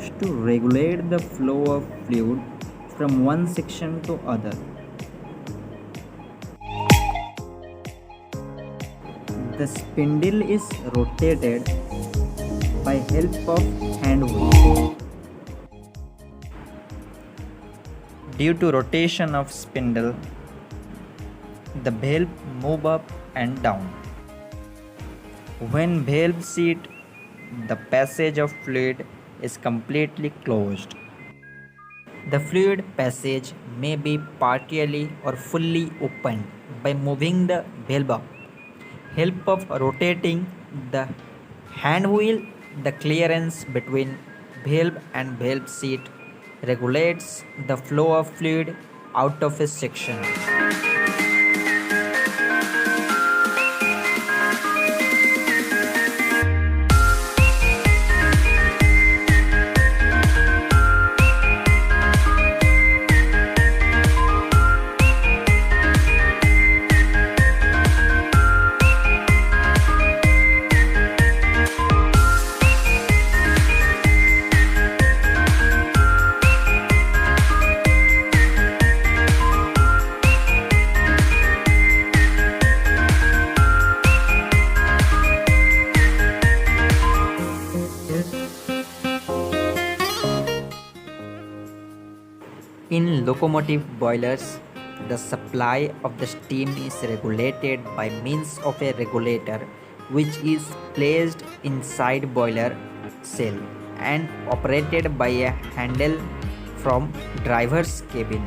used to regulate the flow of fluid from one section to other. The spindle is rotated by help of hand wheel. Due to rotation of spindle, the valve move up and down. When valve seat, the passage of fluid is completely closed. The fluid passage may be partially or fully opened by moving the valve up. Help of rotating the hand wheel, the clearance between valve and valve seat regulates the flow of fluid out of a section. In locomotive boilers, the supply of the steam is regulated by means of a regulator which is placed inside boiler cell and operated by a handle from driver's cabin.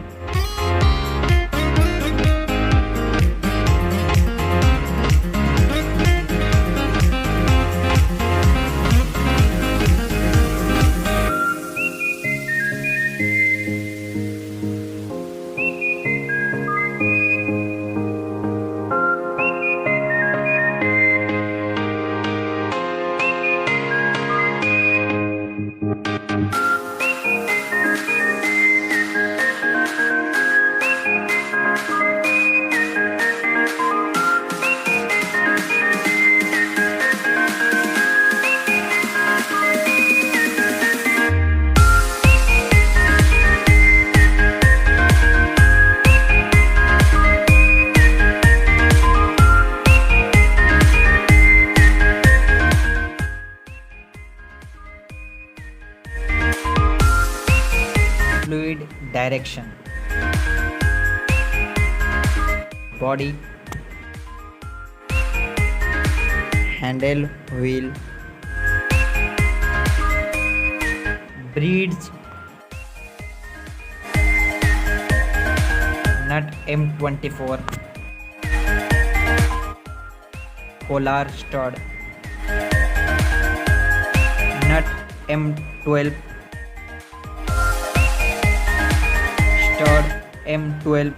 Fluid direction. Body, handle, wheel, bridge, nut M24, collar stud, nut M12, stud M12,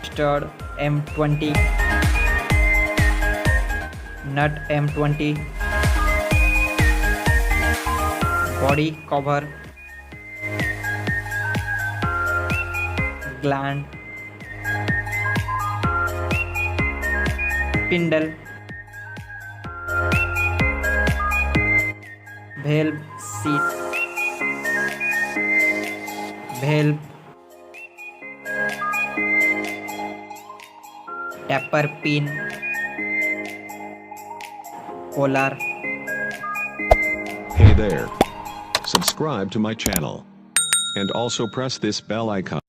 stud M20, nut M20, body cover, gland, spindle, valve seat, valve, taper pin, collar. Hey there. Subscribe to my channel. And also press this bell icon.